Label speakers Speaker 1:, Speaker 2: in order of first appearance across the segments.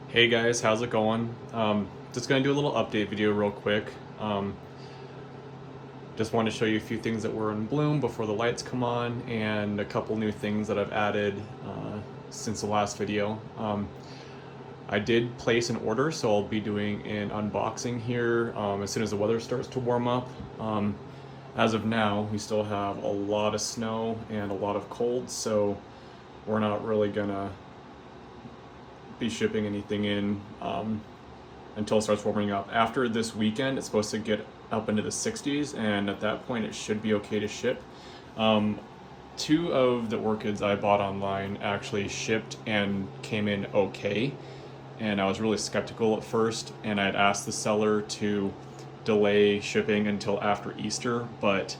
Speaker 1: Hey guys, how's it going? Just gonna do a little update video real quick. Just want to show you a few things that were in bloom before the lights come on and a couple new things that I've added since the last video. I did place an order, so I'll be doing an unboxing here as soon as the weather starts to warm up. As of now, we still have a lot of snow and a lot of cold, so we're not really gonna be shipping anything in until it starts warming up. After this weekend, it's supposed to get up into the 60s, and at that point, it should be okay to ship. Two of the orchids I bought online actually shipped and came in okay, and I was really skeptical at first, and I had asked the seller to delay shipping until after Easter, but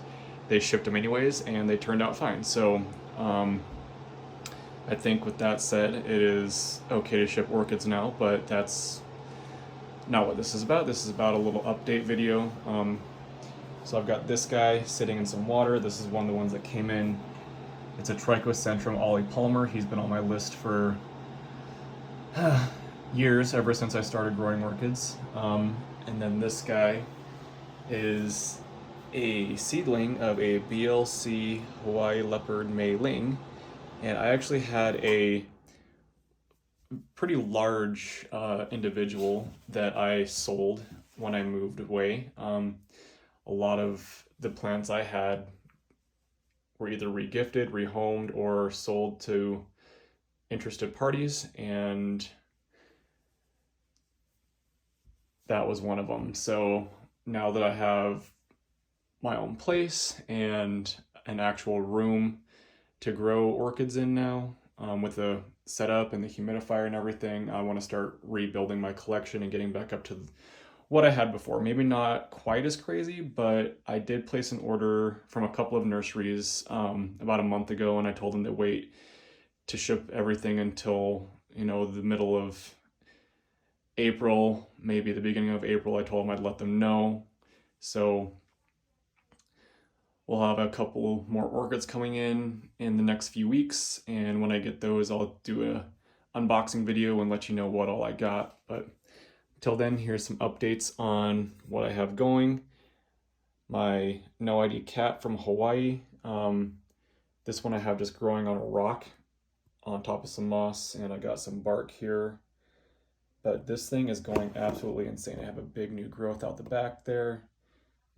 Speaker 1: they shipped them anyways, and they turned out fine. So I think with that said, it is okay to ship orchids now, but that's not what this is about. This is about a little update video. So I've got this guy sitting in some water. This is one of the ones that came in. It's a Trichocentrum olipalmer. He's been on my list for years, ever since I started growing orchids. And then this guy is a seedling of a BLC Hawaii leopard Mei Ling. And I actually had a pretty large individual that I sold when I moved away. A lot of the plants I had were either regifted, rehomed, or sold to interested parties, and that was one of them. So now that I have my own place and an actual room to grow orchids in now, with the setup and the humidifier and everything, I want to start rebuilding my collection and getting back up to what I had before. Maybe not quite as crazy, but I did place an order from a couple of nurseries about a month ago, and I told them to wait to ship everything until, the middle of April, maybe the beginning of April. I told them I'd let them know. So we'll have a couple more orchids coming in the next few weeks, and when I get those, I'll do a unboxing video and let you know what all I got. But till then, here's some updates on what I have going. My No ID cat from Hawaii. This one I have just growing on a rock on top of some moss, and I got some bark here. But this thing is going absolutely insane. I have a big new growth out the back there.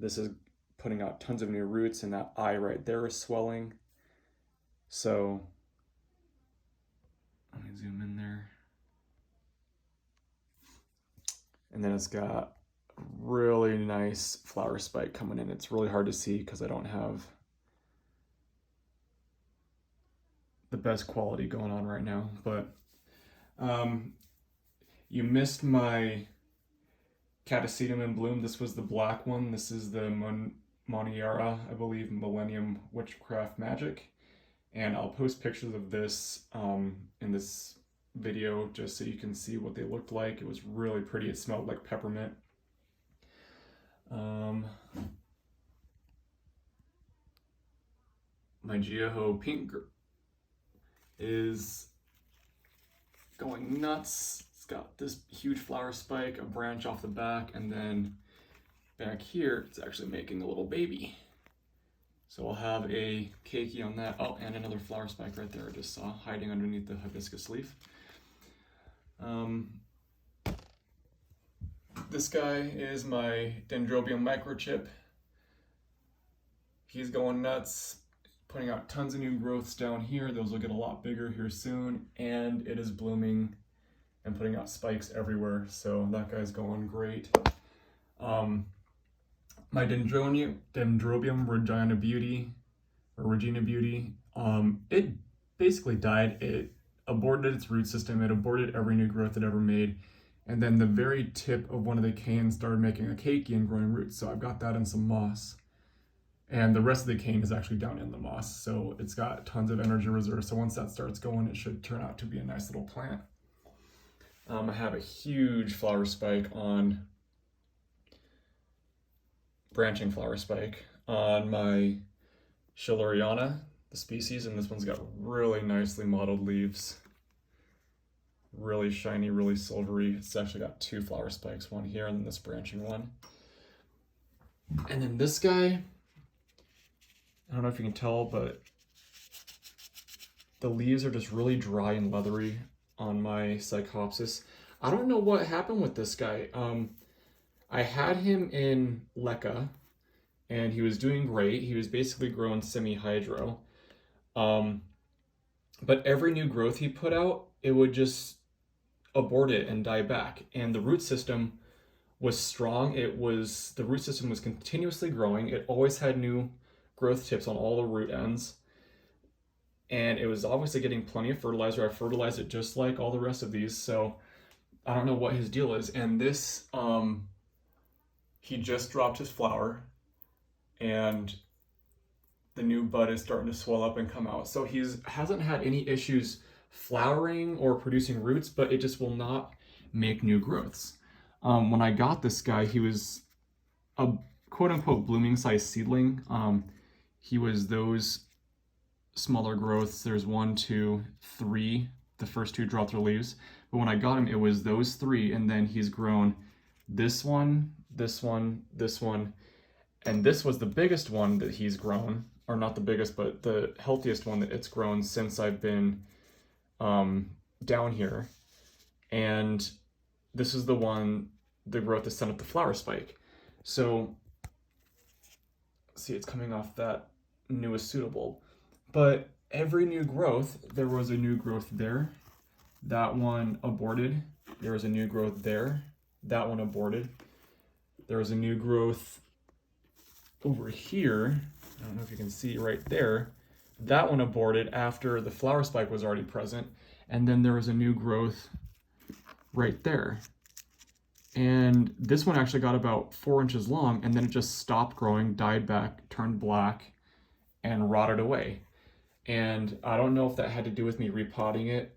Speaker 1: This is putting out tons of new roots, and that eye right there is swelling. So let me zoom in there. And then it's got a really nice flower spike coming in. It's really hard to see because I don't have the best quality going on right now. But you missed my Catasetum in bloom. This was the black one. This is the Moniara, I believe, Millennium Witchcraft Magic. And I'll post pictures of this in this video just so you can see what they looked like. It was really pretty. It smelled like peppermint. My Geoho Pink is going nuts. It's got this huge flower spike, a branch off the back, and then back here, it's actually making a little baby. So I'll have a keiki on that. Oh, and another flower spike right there I just saw hiding underneath the hibiscus leaf. This guy is my Dendrobium microchip. He's going nuts, putting out tons of new growths down here. Those will get a lot bigger here soon, and it is blooming and putting out spikes everywhere. So that guy's going great. My Dendrobium Regina Beauty, or Regina Beauty, it basically died. It aborted its root system. It aborted every new growth it ever made. And then the very tip of one of the canes started making a keiki and growing roots. So I've got that in some moss. And the rest of the cane is actually down in the moss. So it's got tons of energy reserve. So once that starts going, it should turn out to be a nice little plant. I have a huge flower spike on branching flower spike on my Schilleriana, the species, and this one's got really nicely mottled leaves. Really shiny, really silvery. It's actually got two flower spikes, one here and then this branching one. And then this guy, I don't know if you can tell, but the leaves are just really dry and leathery on my Psychopsis. I don't know what happened with this guy. I had him in Leca, and he was doing great. He was basically growing semi-hydro. But every new growth he put out, it would just abort it and die back. And the root system was strong. The root system was continuously growing. It always had new growth tips on all the root ends. And it was obviously getting plenty of fertilizer. I fertilized it just like all the rest of these, so I don't know what his deal is. And this, he just dropped his flower, and the new bud is starting to swell up and come out. So he hasn't had any issues flowering or producing roots, but it just will not make new growths. When I got this guy, he was a quote-unquote blooming size seedling. He was those smaller growths. There's 1, 2, 3. The first two dropped their leaves. But when I got him, it was those 3, and then he's grown this one, this one, this one, and this was the biggest one that he's grown, or not the biggest, but the healthiest one that it's grown since I've been down here. And this is the one, the growth that sent up the flower spike. So, see, it's coming off that newest suitable. But every new growth, there was a new growth there. That one aborted. There was a new growth there. That one aborted. There was a new growth over here. I don't know if you can see right there. That one aborted after the flower spike was already present. And then there was a new growth right there. And this one actually got about 4 inches long, and then it just stopped growing, died back, turned black, and rotted away. And I don't know if that had to do with me repotting it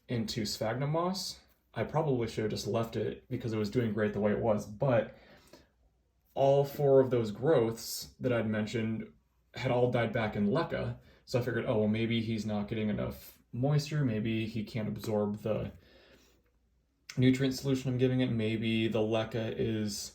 Speaker 1: into sphagnum moss. I probably should have just left it because it was doing great the way it was, but all 4 of those growths that I'd mentioned had all died back in Leca. So I figured, oh, well, maybe he's not getting enough moisture. Maybe he can't absorb the nutrient solution I'm giving it. Maybe the Leca is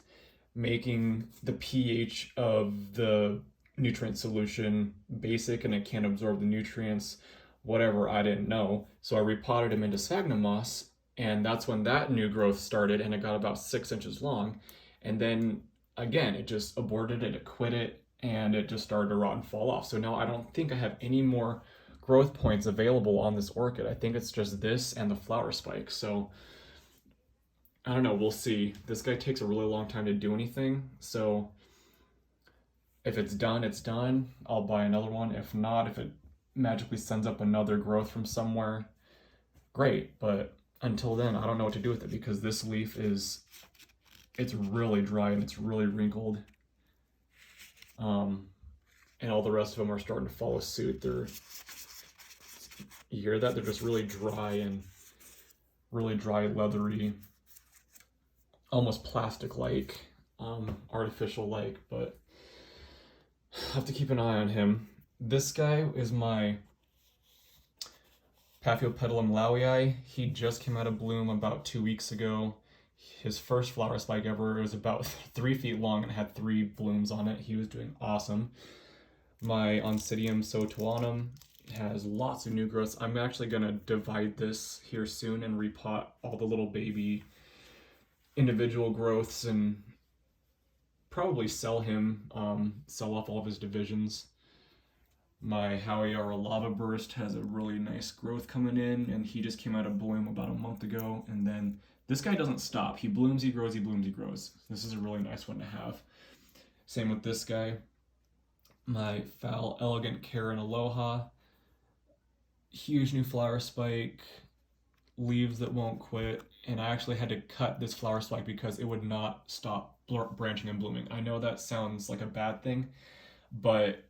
Speaker 1: making the pH of the nutrient solution basic and it can't absorb the nutrients, whatever, I didn't know. So I repotted him into sphagnum moss, and that's when that new growth started, and it got about 6 inches long. And then again, it just aborted it, it quit it, and it just started to rot and fall off. So now I don't think I have any more growth points available on this orchid. I think it's just this and the flower spike. So I don't know, we'll see. This guy takes a really long time to do anything, so if it's done, it's done. I'll buy another one. If not, if it magically sends up another growth from somewhere, great. But until then, I don't know what to do with it because this leaf it's really dry and it's really wrinkled. And all the rest of them are starting to follow suit. You hear that? They're just really dry and really dry, leathery, almost plastic-like, artificial-like, but I have to keep an eye on him. This guy is my Paphiopedilum Laoyi. He just came out of bloom about 2 weeks ago. His first flower spike ever, it was about 3 feet long and had 3 blooms on it. He was doing awesome. My Oncidium Sotuanum has lots of new growths. I'm actually going to divide this here soon and repot all the little baby individual growths and probably sell him, sell off all of his divisions. My Howiara Lava Burst has a really nice growth coming in, and he just came out of bloom about a month ago. And then this guy doesn't stop. He blooms, he grows, he blooms, he grows. This is a really nice one to have. Same with this guy. My Foul Elegant Karen Aloha. Huge new flower spike, leaves that won't quit, and I actually had to cut this flower spike because it would not stop branching and blooming. I know that sounds like a bad thing, but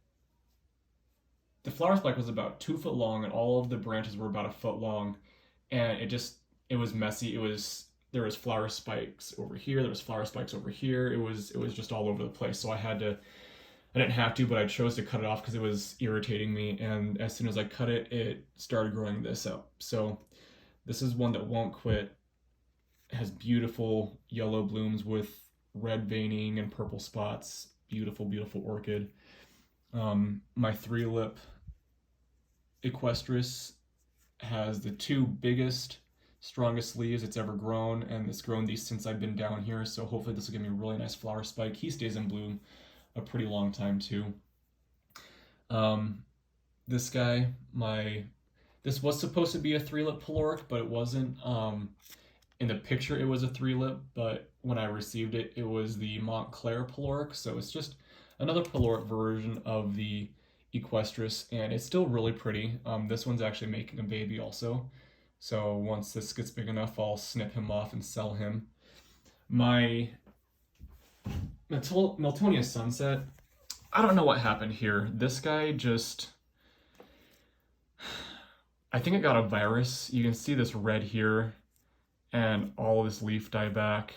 Speaker 1: the flower spike was about 2 foot long and all of the branches were about 1 foot long, and it was messy. There was flower spikes over here, there was flower spikes over here. It was just all over the place. So I didn't have to, but I chose to cut it off because it was irritating me, and as soon as I cut it, it started growing this up. So This is one that won't quit. It has beautiful yellow blooms with red veining and purple spots. Beautiful, beautiful orchid. My 3-lip Equestris has the 2 biggest, strongest leaves it's ever grown, and it's grown these since I've been down here, so hopefully this will give me a really nice flower spike. He stays in bloom a pretty long time too. This guy, this was supposed to be a 3-lip Peloric, but it wasn't. In the picture it was a 3-lip, but when I received it, it was the Montclair Peloric, so it's just another Peloric version of the Equestris, and it's still really pretty. This one's actually making a baby also, so once this gets big enough, I'll snip him off and sell him. My Meltonius Sunset, I don't know what happened here. This guy just, I think it got a virus. You can see this red here, and all of this leaf dieback.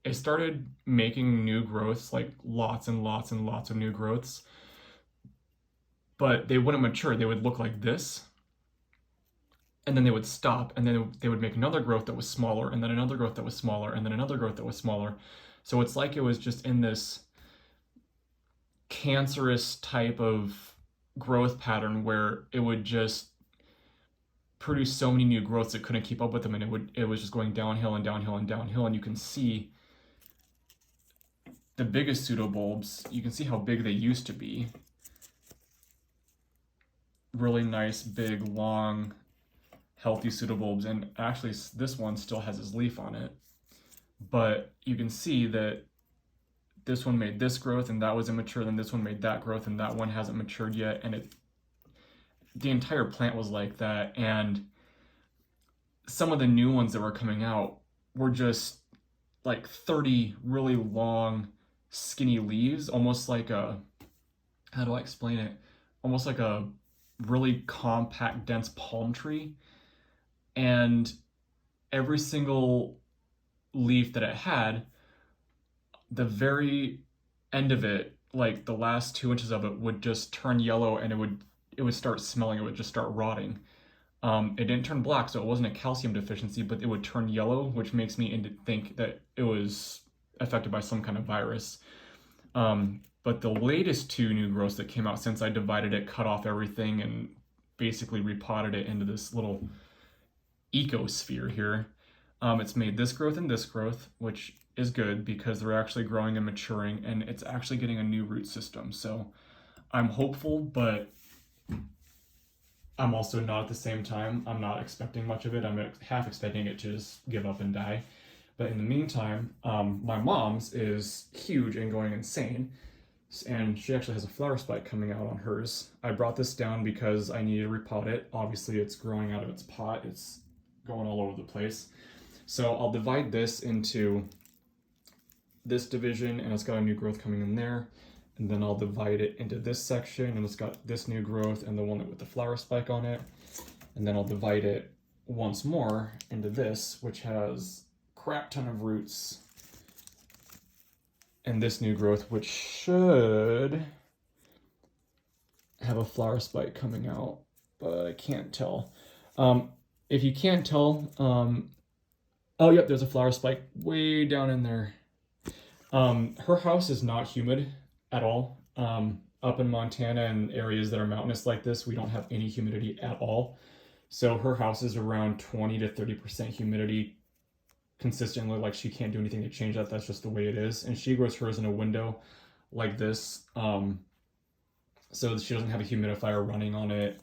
Speaker 1: It started making new growths, like lots and lots and lots of new growths, but they wouldn't mature. They would look like this, and then they would stop, and then they would make another growth that was smaller, and then another growth that was smaller, and then another growth that was smaller. So it's like it was just in this cancerous type of growth pattern where it would just produce so many new growths it couldn't keep up with them, and it was just going downhill and downhill and downhill. And you can see the biggest pseudobulbs, you can see how big they used to be. Really nice, big, long, healthy pseudobulbs, and actually this one still has his leaf on it. But you can see that this one made this growth and that was immature, then this one made that growth and that one hasn't matured yet, and the entire plant was like that. And some of the new ones that were coming out were just like 30 really long, skinny leaves, almost like a, how do I explain it? Almost like a really compact, dense palm tree. And every single leaf that it had, the very end of it, like the last 2 inches of it, would just turn yellow, and it would start smelling. It would just start rotting. It didn't turn black, so it wasn't a calcium deficiency, but it would turn yellow, which makes me think that it was affected by some kind of virus. But the latest 2 new growths that came out since I divided it, cut off everything, and basically repotted it into this little ecosphere here, it's made this growth and this growth, which is good because they're actually growing and maturing, and it's actually getting a new root system. So I'm hopeful, but I'm also not at the same time. I'm not expecting much of it. I'm half expecting it to just give up and die. But in the meantime, my mom's is huge and going insane, and she actually has a flower spike coming out on hers. I brought this down because I needed to repot it. Obviously, it's growing out of its pot. It's going all over the place. So I'll divide this into this division, and it's got a new growth coming in there. And then I'll divide it into this section, and it's got this new growth and the one with the flower spike on it. And then I'll divide it once more into this, which has a crap ton of roots. And this new growth, which should have a flower spike coming out, but I can't tell. If you can't tell, oh, yep, there's a flower spike way down in there. Her house is not humid at all. Up in Montana and areas that are mountainous like this, we don't have any humidity at all. So her house is around 20 to 30% humidity consistently. Like, she can't do anything to change that. That's just the way it is. And she grows hers in a window like this. So she doesn't have a humidifier running on it.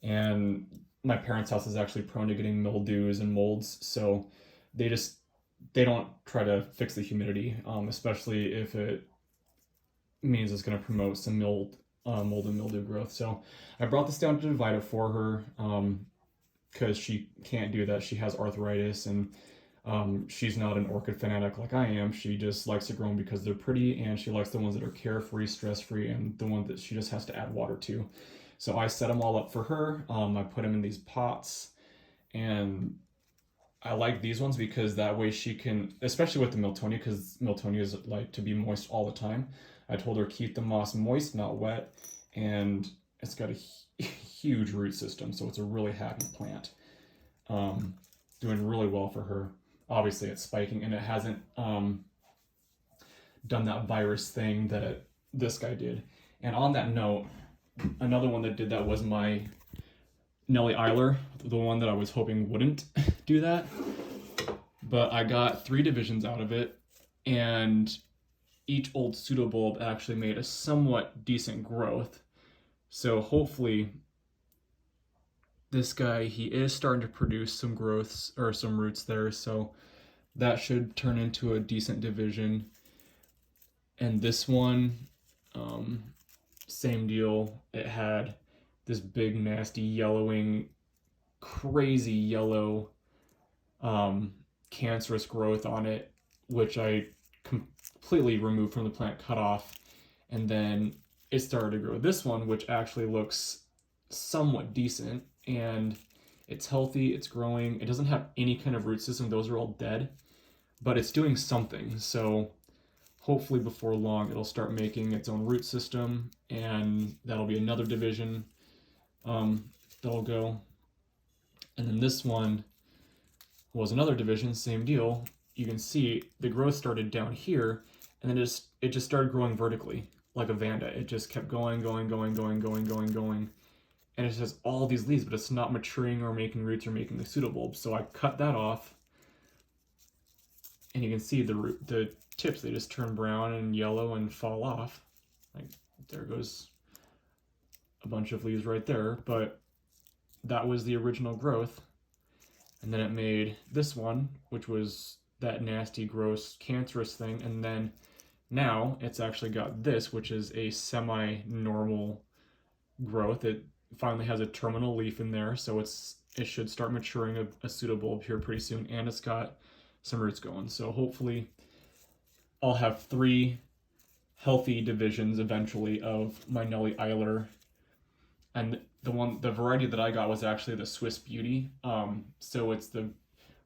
Speaker 1: And my parents' house is actually prone to getting mildews and molds. So they don't try to fix the humidity, especially if it means it's going to promote some mold and mildew growth. So I brought this down to divide it for her because she can't do that. She has arthritis, and she's not an orchid fanatic like I am. She just likes to grow them because they're pretty, and she likes the ones that are carefree, stress-free, and the one that she just has to add water to. So I set them all up for her. I put them in these pots, and I like these ones because that way she can, especially with the Meltonia, because Meltonias like to be moist all the time. I told her keep the moss moist, not wet, and it's got a huge root system, so it's a really happy plant. doing really well for her. Obviously it's spiking and it hasn't done that virus thing that this guy did. And on that note, another one that did that was my Nellie Eiler, the one that I was hoping wouldn't do that. But I got 3 divisions out of it, and each old pseudobulb actually made a somewhat decent growth. So hopefully this guy, he is starting to produce some growths or some roots there, so that should turn into a decent division. And this one, same deal. It had this big nasty yellowing, crazy yellow cancerous growth on it, which I completely removed from the plant, cut off, and then it started to grow this one, which actually looks somewhat decent, and it's healthy, it's growing. It doesn't have any kind of root system, those are all dead, but it's doing something. So hopefully before long it'll start making its own root system, and that'll be another division that'll go. And then this one was another division, same deal. You can see the growth started down here, and then it just started growing vertically like a Vanda. It just kept going, and it has all these leaves, but it's not maturing or making roots or making the pseudobulbs. So I cut that off, and you can see the tips, they just turn brown and yellow and fall off. Like, there goes a bunch of leaves right there, but that was the original growth. And then it made this one, which was that nasty, gross, cancerous thing. And then now it's actually got this, which is a semi-normal growth. It finally has a terminal leaf in there, so it should start maturing a pseudobulb here pretty soon, and it's got some roots going. So hopefully I'll have 3 healthy divisions eventually of my Nellie Eiler. And the variety that I got was actually the Swiss Beauty. So it's the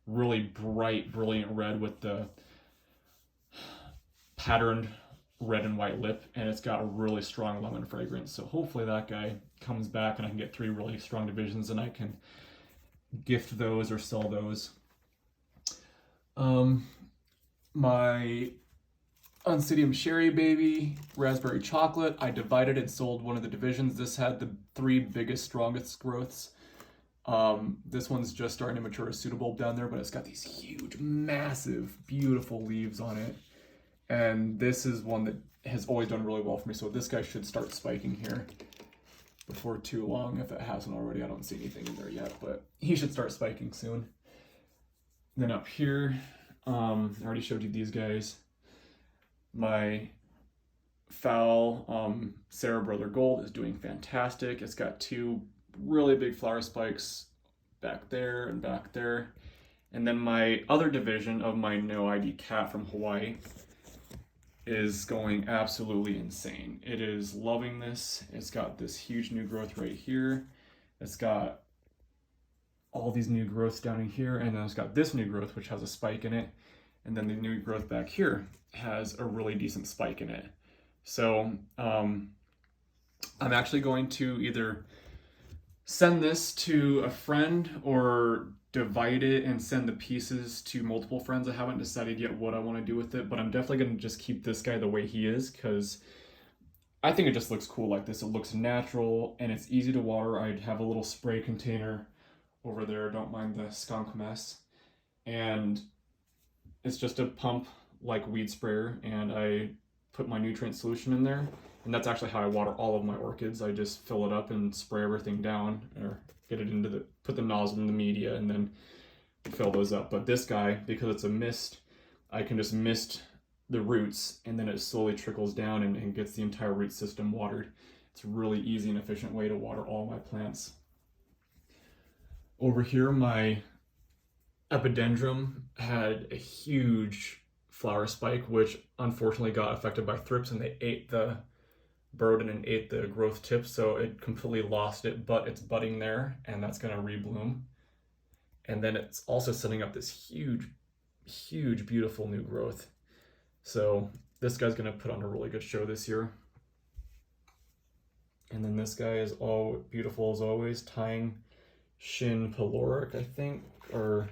Speaker 1: really bright, brilliant red with the patterned red and white lip, and it's got a really strong lemon fragrance. So hopefully that guy comes back and I can get 3 really strong divisions, and I can gift those or sell those. My Oncidium Sherry Baby Raspberry Chocolate, I divided and sold one of the divisions. This had the 3 biggest, strongest growths. This one's just starting to mature a pseudobulb down there, but it's got these huge, massive, beautiful leaves on it. And this is one that has always done really well for me, so this guy should start spiking here before too long. If it hasn't already, I don't see anything in there yet, but he should start spiking soon. Then up here, I already showed you these guys. My Foul Sarah Brother Gold is doing fantastic. It's got 2 really big flower spikes back there and back there. And then my other division of my No ID cat from Hawaii is going absolutely insane. It is loving this. It's got this huge new growth right here. It's got all these new growths down in here, and then it's got this new growth which has a spike in it, and then the new growth back here has a really decent spike in it. So I'm actually going to either send this to a friend or divide it and send the pieces to multiple friends. I haven't decided yet what I want to do with it, but I'm definitely going to just keep this guy the way he is, because I think it just looks cool like this. It looks natural and it's easy to water. I'd have a little spray container over there, don't mind the skunk mess, and it's just a pump like weed sprayer, and I put my nutrient solution in there, and that's actually how I water all of my orchids. I just fill it up and spray everything down, or get it into put the nozzle in the media and then fill those up. But this guy, because it's a mist, I can just mist the roots, and then it slowly trickles down and gets the entire root system watered. It's a really easy and efficient way to water all my plants. Over here, my epidendrum had a huge flower spike, which unfortunately got affected by thrips, and they burrowed in and ate the growth tip, so it completely lost it, but it's budding there, and that's going to rebloom. And then it's also setting up this huge, beautiful new growth. So this guy's going to put on a really good show this year. And then this guy is all beautiful as always, tying Shin Peloric, I think, or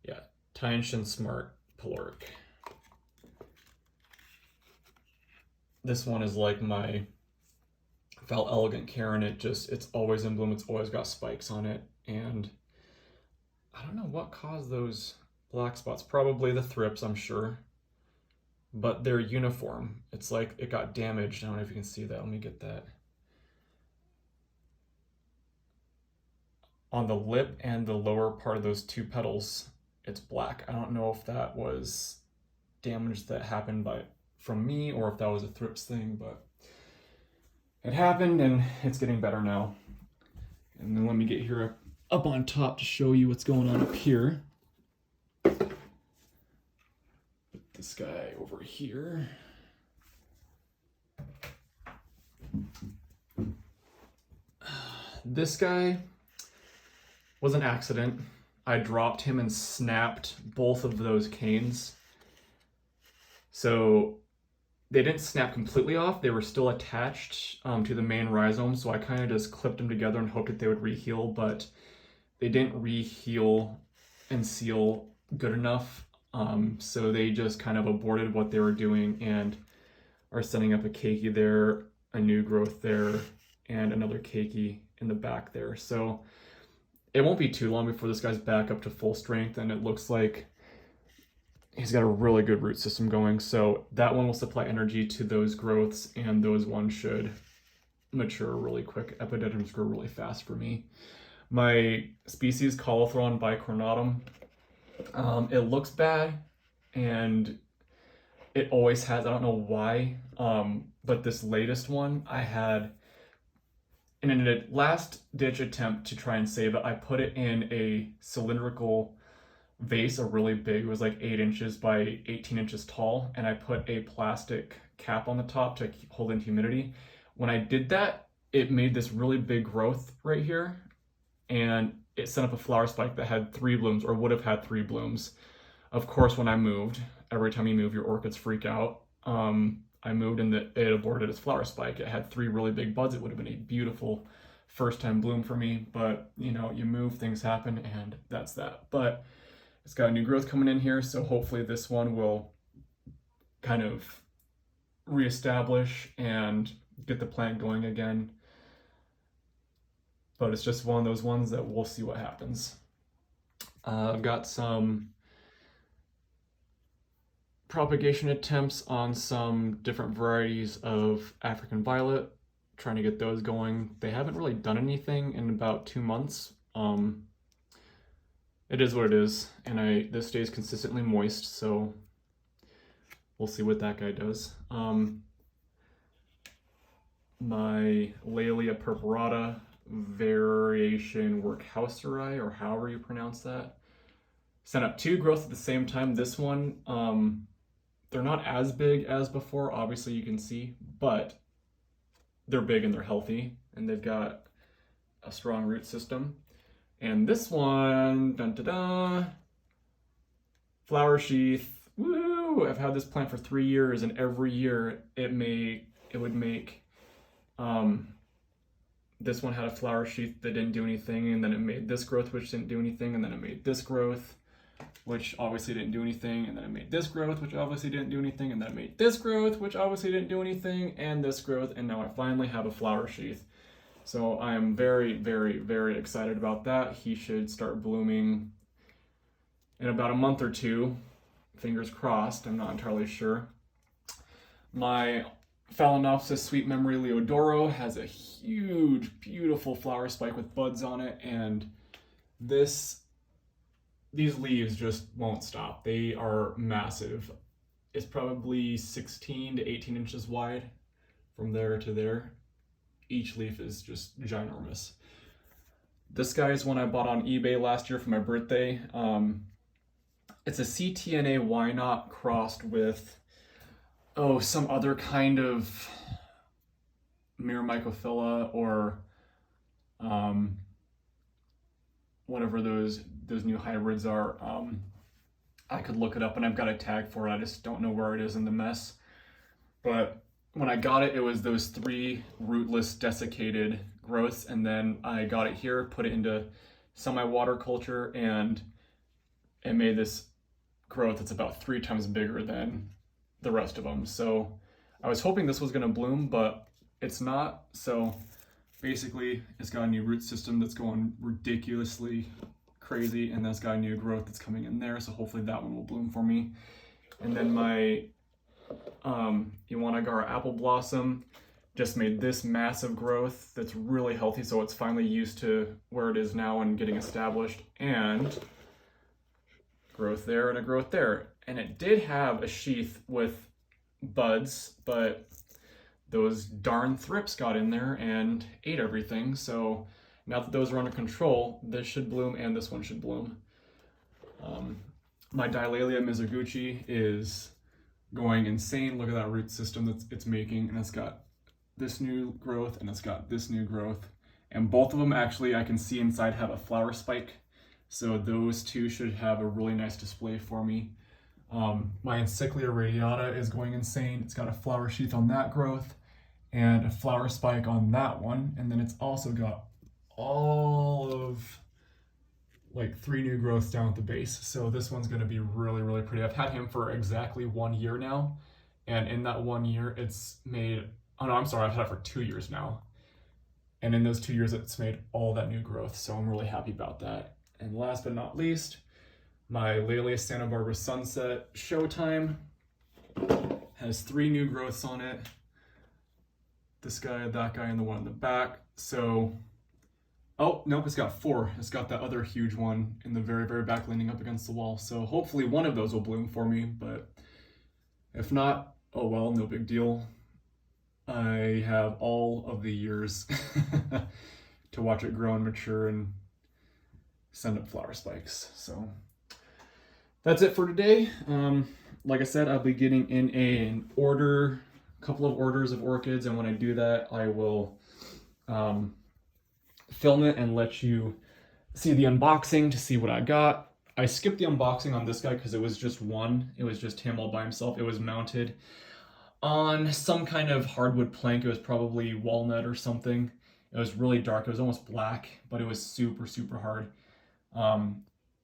Speaker 1: yeah, Tiantian Smart Peloric. This one is like my Val Elegant Karen. It's always in bloom. It's always got spikes on it, and I don't know what caused those black spots. Probably the thrips, I'm sure, but they're uniform. It's like it got damaged. I don't know if you can see that. Let me get that. On the lip and the lower part of those two petals, it's black. I don't know if that was damage that happened from me or if that was a thrips thing, but it happened and it's getting better now. And then let me get here up on top to show you what's going on up here. Put this guy over here. This guy was an accident. I dropped him and snapped both of those canes. So they didn't snap completely off. They were still attached to the main rhizome. So I kind of just clipped them together and hoped that they would re-heal, but they didn't re-heal and seal good enough. So they just kind of aborted what they were doing and are setting up a keiki there, a new growth there, and another keiki in the back there. So it won't be too long before this guy's back up to full strength, and it looks like he's got a really good root system going. So that one will supply energy to those growths, and those ones should mature really quick. Epidendrums grow really fast for me. My species Colothron bicornatum, it looks bad, and it always has. I don't know why, but this latest one I had, in a last-ditch attempt to try and save it, I put it in a cylindrical vase, a really big, it was like 8 inches by 18 inches tall, and I put a plastic cap on the top to hold in humidity. When I did that, it made this really big growth right here, and it sent up a flower spike that had 3 blooms, or would have had 3 blooms. Of course, when I moved, every time you move, your orchids freak out. I moved and it aborted its flower spike. It had 3 really big buds. It would have been a beautiful first time bloom for me, but you know, you move, things happen, and that's that. But it's got a new growth coming in here, so hopefully this one will kind of reestablish and get the plant going again. But it's just one of those ones that we'll see what happens. I've got some propagation attempts on some different varieties of African violet, trying to get those going. They haven't really done anything in about 2 months. It is what it is, and this stays consistently moist, so we'll see what that guy does. My Laelia purpurata variation Workhouseri, or however you pronounce that, sent up 2 growths at the same time. This one, they're not as big as before, obviously you can see, but they're big and they're healthy, and they've got a strong root system. And this one, dun da da, flower sheath, woo! I've had this plant for 3 years, and every year it would make, this one had a flower sheath that didn't do anything, and then it made this growth, which didn't do anything, and then it made this growth, which obviously didn't do anything, and then it made this growth, which obviously didn't do anything, and then it made this growth, which obviously didn't do anything, and this growth, and now I finally have a flower sheath. So I am very, very, very excited about that. He should start blooming in about a month or 2. Fingers crossed, I'm not entirely sure. My Phalaenopsis Sweet Memory Leodoro has a huge, beautiful flower spike with buds on it, and these leaves just won't stop. They are massive. It's probably 16 to 18 inches wide from there to there. Each leaf is just ginormous. This guy is one I bought on eBay last year for my birthday. It's a CTNA Why Not crossed with, some other kind of Myromycophila, or whatever those new hybrids are. I could look it up, and I've got a tag for it. I just don't know where it is in the mess. But when I got it, it was those 3 rootless desiccated growths, and then I got it here, put it into semi-water culture, and it made this growth that's about 3 times bigger than the rest of them. So I was hoping this was going to bloom, but it's not. So basically it's got a new root system that's going ridiculously crazy, and that's got a new growth that's coming in there, so hopefully that one will bloom for me. And then my Iwanagara apple blossom just made this massive growth that's really healthy, so it's finally used to where it is now and getting established, and growth there and a growth there. And it did have a sheath with buds, but those darn thrips got in there and ate everything. So now that those are under control, this should bloom and this one should bloom. My Dilalia Mizuguchi is going insane. Look at that root system that it's making, and it's got this new growth and it's got this new growth. And both of them actually, I can see inside, have a flower spike. So those two should have a really nice display for me. My Encyclia Radiata is going insane. It's got a flower sheath on that growth and a flower spike on that one. And then it's also got all of like 3 new growths down at the base. So this one's going to be really, really pretty. I've had him for exactly 1 year now. And in that 1 year, it's made, oh no, I'm sorry, I've had it for 2 years now. And in those 2 years, it's made all that new growth. So I'm really happy about that. And last but not least, my Laelia Santa Barbara Sunset Showtime has 3 new growths on it. This guy, that guy, and the one in the back. So, oh, nope, it's got 4. It's got that other huge one in the very, very back leaning up against the wall. So hopefully one of those will bloom for me, but if not, oh well, no big deal. I have all of the years to watch it grow and mature and send up flower spikes. So that's it for today. Like I said, I'll be getting in a couple of orders of orchids, and when I do that, I will film it and let you see the unboxing to see what I got. I skipped the unboxing on this guy because it was just one. It was just him all by himself. It was mounted on some kind of hardwood plank. It was probably walnut or something. It was really dark. It was almost black, but it was super, super hard.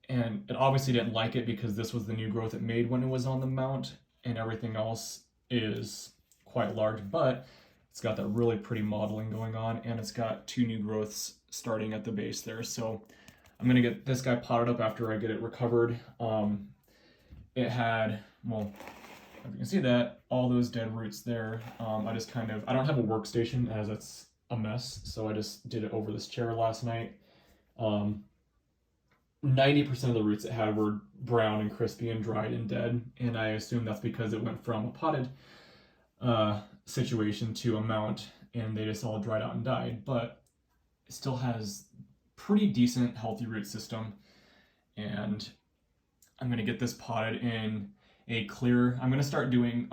Speaker 1: And it obviously didn't like it because this was the new growth it made when it was on the mount, and everything else is quite large, but it's got that really pretty modeling going on, and it's got 2 new growths starting at the base there. So I'm gonna get this guy potted up after I get it recovered. It had, well, if you can see that, all those dead roots there. I don't have a workstation as it's a mess, so I just did it over this chair last night. 90% of the roots it had were brown and crispy and dried and dead, and I assume that's because it went from a potted situation to a mount, and they just all dried out and died. But it still has pretty decent healthy root system, and I'm going to get this potted in a clear. I'm going to start doing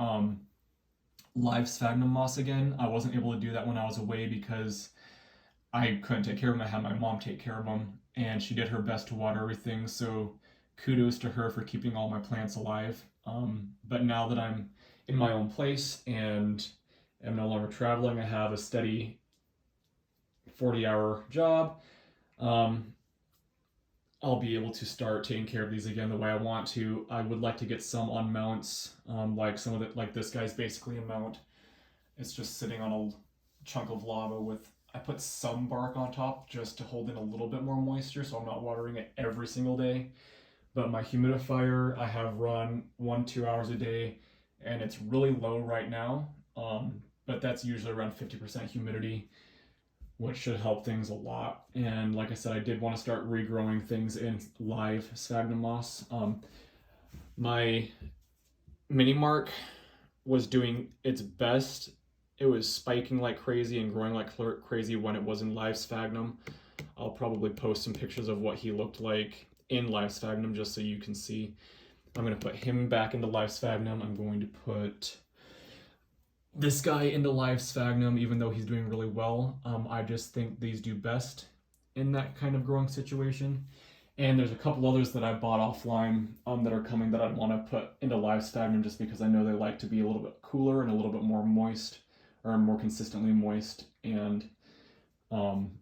Speaker 1: live sphagnum moss again. I wasn't able to do that when I was away because I couldn't take care of them. I had my mom take care of them, and she did her best to water everything, so kudos to her for keeping all my plants alive. But now that I'm in my own place and am no longer traveling, I have a steady 40-hour job, I'll be able to start taking care of these again the way I want to. I would like to get some on mounts, like some of it, like this guy's basically a mount. It's just sitting on a chunk of lava with, I put some bark on top just to hold in a little bit more moisture, so I'm not watering it every single day. But my humidifier, I have run 1-2 hours a day, and it's really low right now, but that's usually around 50% humidity, which should help things a lot. And like I said, I did want to start regrowing things in live sphagnum moss. My mini mark was doing its best. It was spiking like crazy and growing like crazy when it was in live sphagnum. I'll probably post some pictures of what he looked like in live sphagnum just so you can see. I'm going to put him back into live sphagnum. I'm going to put this guy into live sphagnum, even though he's doing really well. I just think these do best in that kind of growing situation. And there's a couple others that I bought offline that are coming that I'd want to put into live sphagnum just because I know they like to be a little bit cooler and a little bit more moist, or more consistently moist. And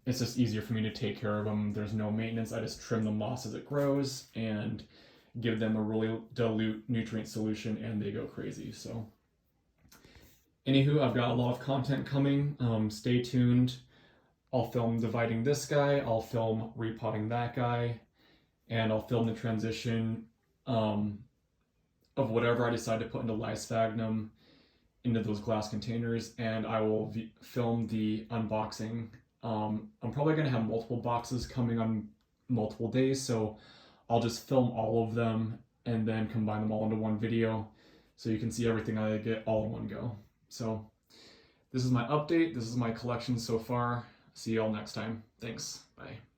Speaker 1: It's just easier for me to take care of them. There's no maintenance. I just trim the moss as it grows and give them a really dilute nutrient solution, and they go crazy. So anywho, I've got a lot of content coming. Stay tuned. I'll film dividing this guy, I'll film repotting that guy, and I'll film the transition of whatever I decide to put into Lysphagnum into those glass containers, and I will film the unboxing. I'm probably going to have multiple boxes coming on multiple days, so I'll just film all of them and then combine them all into one video so you can see everything I get all in one go. So this is my update. This is my collection so far. See you all next time. Thanks. Bye.